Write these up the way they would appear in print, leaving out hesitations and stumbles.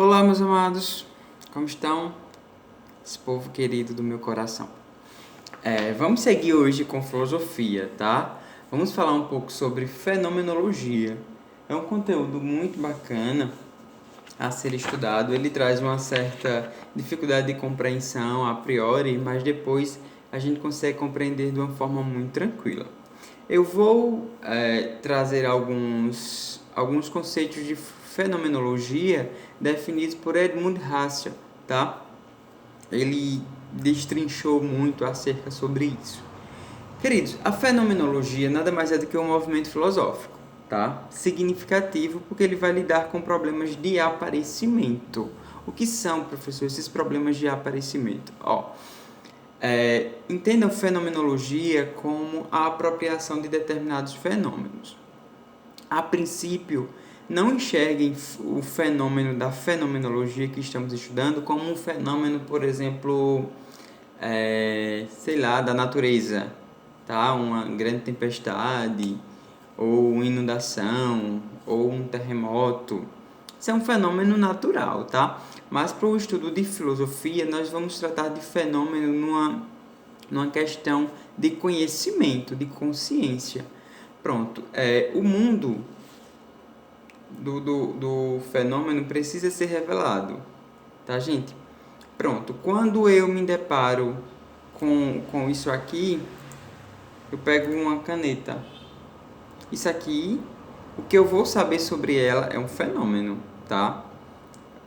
Olá, meus amados, como estão? Esse povo querido do meu coração. Vamos seguir hoje com filosofia, tá? Vamos falar um pouco sobre fenomenologia. É um conteúdo muito bacana a ser estudado. Ele traz uma certa dificuldade de compreensão a priori, mas depois a gente consegue compreender de uma forma muito tranquila. Eu vou trazer alguns conceitos de fenomenologia definidos por Edmund Husserl, tá? Ele destrinchou muito acerca sobre isso. Queridos, a fenomenologia nada mais é do que um movimento filosófico, tá? Significativo porque ele vai lidar com problemas de aparecimento. O que são, professor, esses problemas de aparecimento? Entendam fenomenologia como a apropriação de determinados fenômenos. A princípio, não enxerguem o fenômeno da fenomenologia que estamos estudando como um fenômeno, por exemplo, da natureza, tá? Uma grande tempestade, ou uma inundação, ou um terremoto. Isso é um fenômeno natural, tá? Mas para o estudo de filosofia, nós vamos tratar de fenômeno numa questão de conhecimento, de consciência. Pronto, o mundo do fenômeno precisa ser revelado, tá, gente? Pronto, quando eu me deparo com isso aqui, eu pego uma caneta. Isso aqui, o que eu vou saber sobre ela é um fenômeno, tá?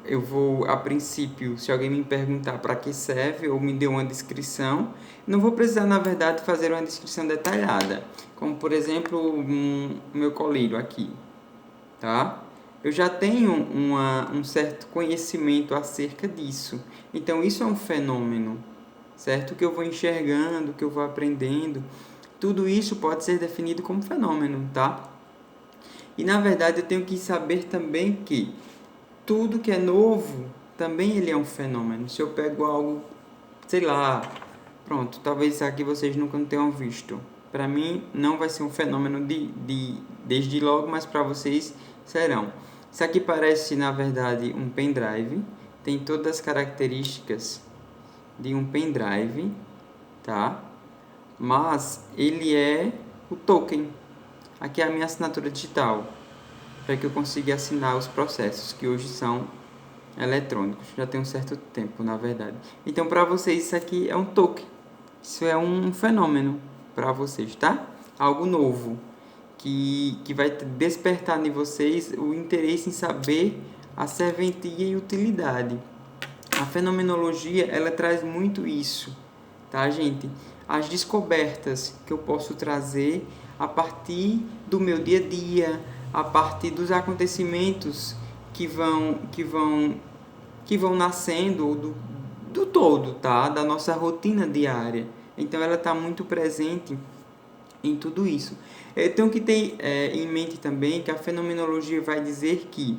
Eu vou, a princípio, se alguém me perguntar para que serve ou me deu uma descrição, não vou precisar, na verdade, fazer uma descrição detalhada. Como, por exemplo, o meu colírio aqui, tá? Eu já tenho um certo conhecimento acerca disso. Então, isso é um fenômeno, certo? Que eu vou enxergando, que eu vou aprendendo. Tudo isso pode ser definido como fenômeno, tá? E, na verdade, eu tenho que saber também que tudo que é novo, também ele é um fenômeno. Se eu pego algo, sei lá, pronto, talvez aqui vocês nunca tenham visto. Para mim, não vai ser um fenômeno desde logo, mas para vocês serão. Isso aqui parece, na verdade, um pendrive. Tem todas as características de um pendrive, tá? Mas ele é o token. Aqui é a minha assinatura digital, para que eu consiga assinar os processos que hoje são eletrônicos. Já tem um certo tempo, na verdade. Então, para vocês, isso aqui é um token. Isso é um fenômeno para vocês, tá? Algo novo que vai despertar em vocês o interesse em saber a serventia e utilidade. A fenomenologia, ela traz muito isso, tá, gente? As descobertas que eu posso trazer a partir do meu dia a dia, a partir dos acontecimentos que vão nascendo do todo, tá? Da nossa rotina diária. Então, ela está muito presente em tudo isso. Eu tenho que ter em mente também que a fenomenologia vai dizer que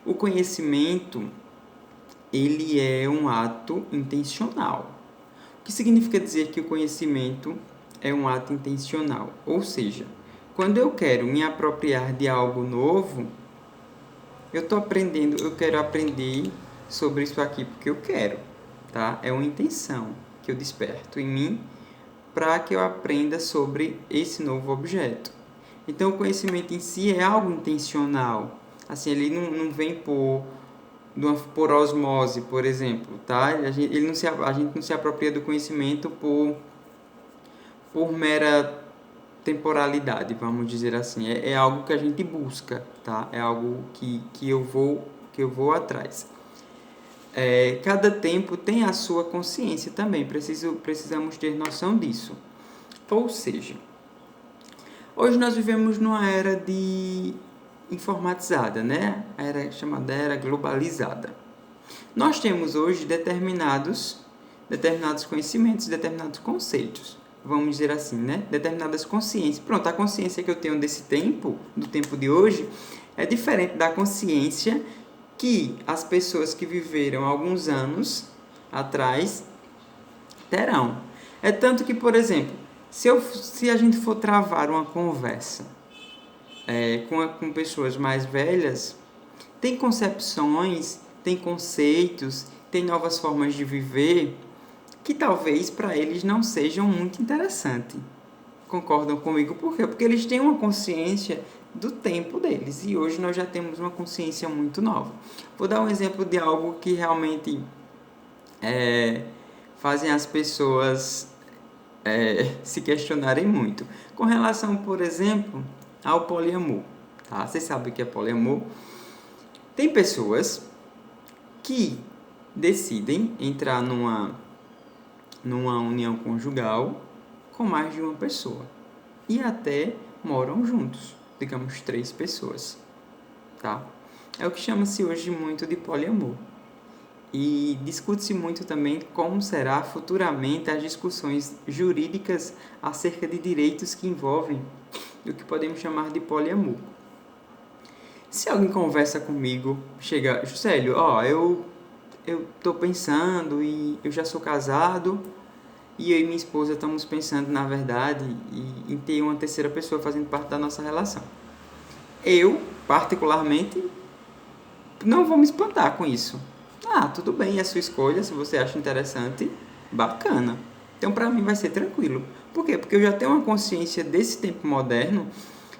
o conhecimento ele é um ato intencional. O que significa dizer que o conhecimento é um ato intencional? Ou seja, quando eu quero me apropriar de algo novo, eu quero aprender sobre isso aqui porque eu quero, tá? É uma intenção que eu desperto em mim para que eu aprenda sobre esse novo objeto. Então, o conhecimento em si é algo intencional. Assim, ele não vem por osmose, por exemplo, tá? A gente não se apropria do conhecimento por mera temporalidade, vamos dizer assim. É algo que a gente busca, tá? É algo que eu vou atrás. Cada tempo tem a sua consciência também, precisamos ter noção disso. Ou seja, hoje nós vivemos numa era informatizada, né? Chamada era globalizada. Nós temos hoje determinados conhecimentos, determinados conceitos, vamos dizer assim, né? Determinadas consciências. Pronto, a consciência que eu tenho desse tempo, do tempo de hoje, é diferente da consciência que as pessoas que viveram alguns anos atrás terão. É tanto que, por exemplo, se a gente for travar uma conversa com pessoas mais velhas, tem concepções tem conceitos, tem novas formas de viver que talvez para eles não sejam muito interessantes. Concordam comigo? Por quê? Porque eles têm uma consciência do tempo deles e hoje nós já temos uma consciência muito nova. Vou dar um exemplo de algo que realmente fazem as pessoas se questionarem muito. Com relação, por exemplo, ao poliamor. Tá? Vocês sabem o que é poliamor? Tem pessoas que decidem entrar numa união conjugal com mais de uma pessoa e até moram juntos, digamos 3 pessoas, tá? É o que chama-se hoje muito de poliamor. E discute-se muito também como será futuramente as discussões jurídicas acerca de direitos que envolvem o que podemos chamar de poliamor. Se alguém conversa comigo, chega, Juscelio, eu tô pensando e eu já sou casado e eu e minha esposa estamos pensando, na verdade, em ter uma terceira pessoa fazendo parte da nossa relação. Eu, particularmente, não vou me espantar com isso. Tudo bem, é a sua escolha, se você acha interessante, bacana. Então, para mim, vai ser tranquilo. Por quê? Porque eu já tenho uma consciência desse tempo moderno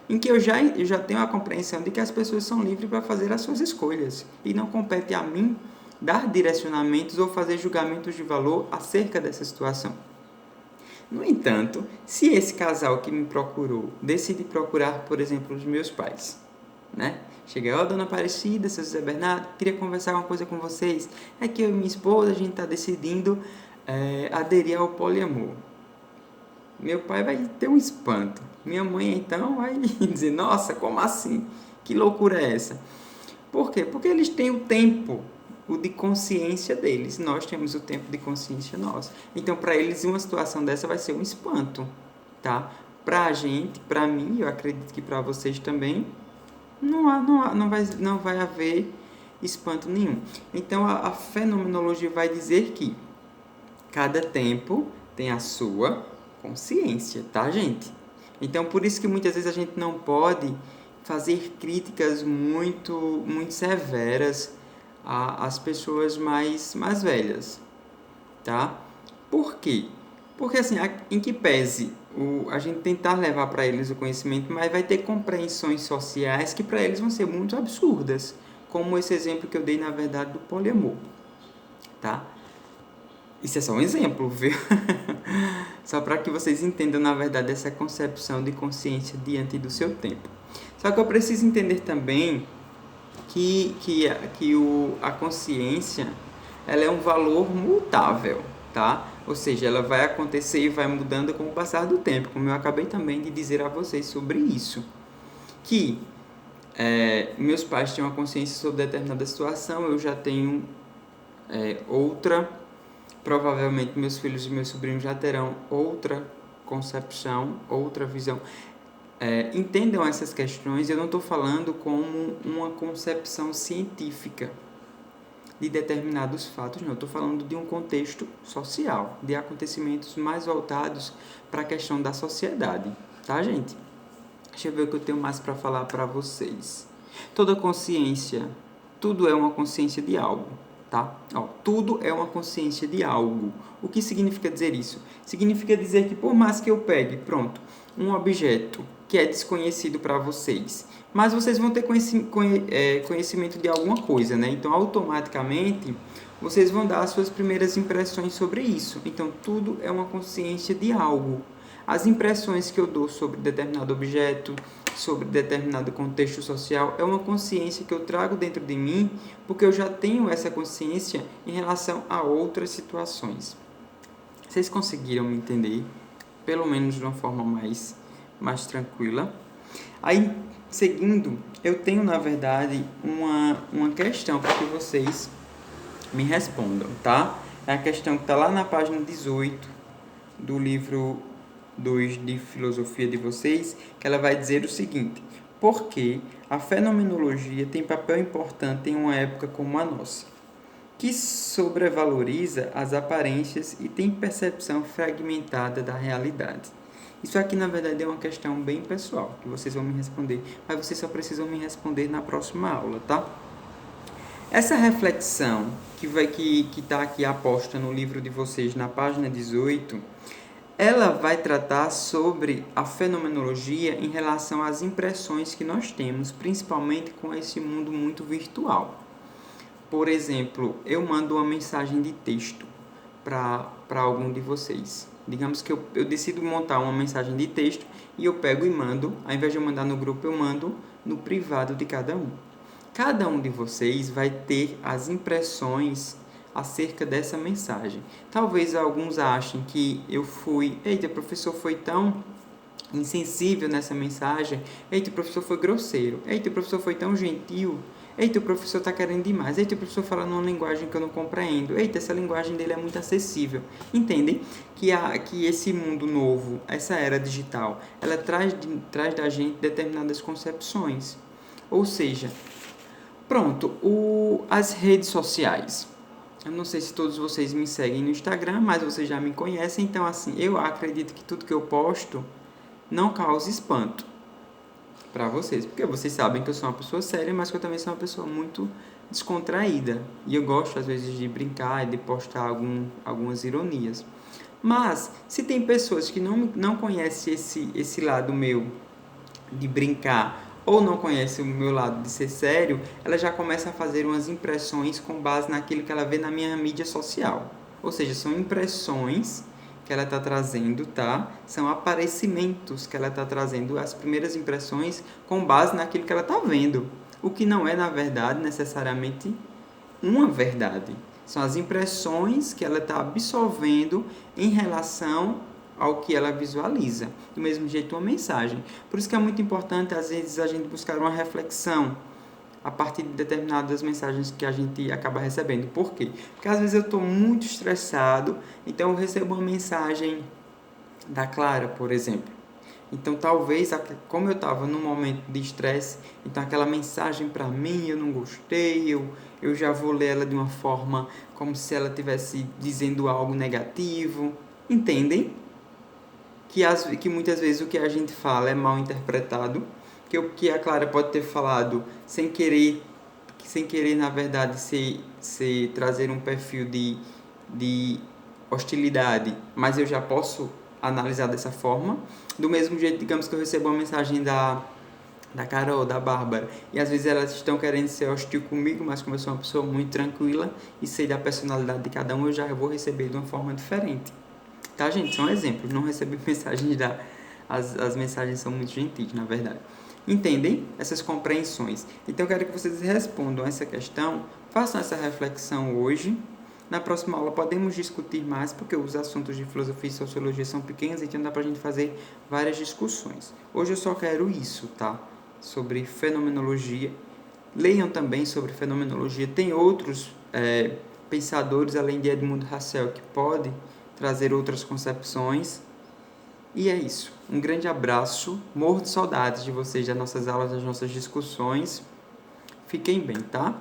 em que eu já tenho a compreensão de que as pessoas são livres para fazer as suas escolhas e não compete a mim dar direcionamentos ou fazer julgamentos de valor acerca dessa situação. No entanto, se esse casal que me procurou decide procurar, por exemplo, os meus pais, né? Chega, dona Aparecida, seu José Bernardo, queria conversar uma coisa com vocês. É que eu e minha esposa, a gente está decidindo aderir ao poliamor. Meu pai vai ter um espanto. Minha mãe, então, vai dizer, nossa, como assim? Que loucura é essa? Por quê? Porque eles têm o tempo, o de consciência deles. Nós temos o tempo de consciência nosso. Então, para eles, uma situação dessa vai ser um espanto, tá? Para a gente, para mim, eu acredito que para vocês também, não vai haver espanto nenhum. Então, a fenomenologia vai dizer que cada tempo tem a sua consciência, tá, gente? Então, por isso que muitas vezes a gente não pode fazer críticas muito severas às pessoas mais velhas, tá? Por quê? Porque, assim, em que pese a gente tentar levar para eles o conhecimento, mas vai ter compreensões sociais que para eles vão ser muito absurdas, como esse exemplo que eu dei, na verdade, do poliamor, tá? Isso é só um exemplo, viu? Só para que vocês entendam, na verdade, essa concepção de consciência diante do seu tempo. Só que eu preciso entender também que a consciência ela é um valor mutável, tá? Ou seja, ela vai acontecer e vai mudando com o passar do tempo, como eu acabei também de dizer a vocês sobre isso. Que meus pais tinham uma consciência sobre determinada situação, eu já tenho outra. Provavelmente meus filhos e meus sobrinhos já terão outra concepção, outra visão. Entendam essas questões, eu não estou falando como uma concepção científica de determinados fatos, não. Eu estou falando de um contexto social, de acontecimentos mais voltados para a questão da sociedade, tá, gente? Deixa eu ver o que eu tenho mais para falar para vocês. Toda consciência, tudo é uma consciência de algo, tá? Tudo é uma consciência de algo. O que significa dizer isso? Significa dizer que por mais que eu pegue, um objeto que é desconhecido para vocês, mas vocês vão ter conhecimento de alguma coisa, né? Então, automaticamente, vocês vão dar as suas primeiras impressões sobre isso. Então, tudo é uma consciência de algo. As impressões que eu dou sobre determinado objeto, sobre determinado contexto social, é uma consciência que eu trago dentro de mim, porque eu já tenho essa consciência em relação a outras situações. Vocês conseguiram me entender? Pelo menos de uma forma mais tranquila. Aí, seguindo, eu tenho, na verdade, uma questão para que vocês me respondam, tá? É a questão que está lá na página 18 do livro 2 de filosofia de vocês, que ela vai dizer o seguinte: por que a fenomenologia tem papel importante em uma época como a nossa, que sobrevaloriza as aparências e tem percepção fragmentada da realidade? Isso aqui, na verdade, é uma questão bem pessoal, que vocês vão me responder, mas vocês só precisam me responder na próxima aula, tá? Essa reflexão que está aqui aposta no livro de vocês, na página 18, ela vai tratar sobre a fenomenologia em relação às impressões que nós temos, principalmente com esse mundo muito virtual. Por exemplo, eu mando uma mensagem de texto para algum de vocês. Digamos que eu decido montar uma mensagem de texto e eu pego e mando, ao invés de eu mandar no grupo, eu mando no privado de cada um. Cada um de vocês vai ter as impressões acerca dessa mensagem. Talvez alguns achem que eu fui, eita, o professor foi tão insensível nessa mensagem, eita, o professor foi grosseiro, eita, o professor foi tão gentil, eita, o professor está querendo demais, eita, o professor fala numa linguagem que eu não compreendo, eita, essa linguagem dele é muito acessível. Entendem que esse mundo novo, essa era digital, ela traz da gente determinadas concepções. Ou seja, pronto, as redes sociais. Eu não sei se todos vocês me seguem no Instagram, mas vocês já me conhecem, então assim, eu acredito que tudo que eu posto não cause espanto para vocês, porque vocês sabem que eu sou uma pessoa séria, mas que eu também sou uma pessoa muito descontraída, e eu gosto às vezes de brincar e de postar algumas ironias. Mas, se tem pessoas que não conhecem esse lado meu de brincar, ou não conhece o meu lado de ser sério, ela já começa a fazer umas impressões com base naquilo que ela vê na minha mídia social. Ou seja, são impressões que ela está trazendo, tá? São aparecimentos que ela está trazendo, as primeiras impressões com base naquilo que ela está vendo. O que não é, na verdade, necessariamente uma verdade. São as impressões que ela está absorvendo em relação ao que ela visualiza. Do mesmo jeito, uma mensagem. Por isso que é muito importante, às vezes, a gente buscar uma reflexão a partir de determinadas mensagens que a gente acaba recebendo. Por quê? Porque às vezes eu estou muito estressado, então eu recebo uma mensagem da Clara, por exemplo. Então, talvez, como eu estava num momento de estresse, então aquela mensagem para mim eu não gostei, eu já vou ler ela de uma forma como se ela estivesse dizendo algo negativo. Entendem? Que muitas vezes o que a gente fala é mal interpretado, que o que a Clara pode ter falado sem querer na verdade, trazer um perfil de hostilidade, mas eu já posso analisar dessa forma. Do mesmo jeito, digamos que eu recebo uma mensagem da Carol, da Bárbara, e às vezes elas estão querendo ser hostil comigo, mas como eu sou uma pessoa muito tranquila e sei da personalidade de cada um, eu já vou receber de uma forma diferente. Tá, gente? São exemplos. Não recebi mensagens as mensagens são muito gentis, na verdade. Entendem essas compreensões? Então, eu quero que vocês respondam essa questão, façam essa reflexão hoje. Na próxima aula podemos discutir mais, porque os assuntos de filosofia e sociologia são pequenos, então dá pra gente fazer várias discussões. Hoje eu só quero isso, tá? Sobre fenomenologia. Leiam também sobre fenomenologia. Tem outros pensadores, além de Edmund Husserl, que podem trazer outras concepções. E é isso. Um grande abraço. Morro de saudades de vocês, das nossas aulas, das nossas discussões. Fiquem bem, tá?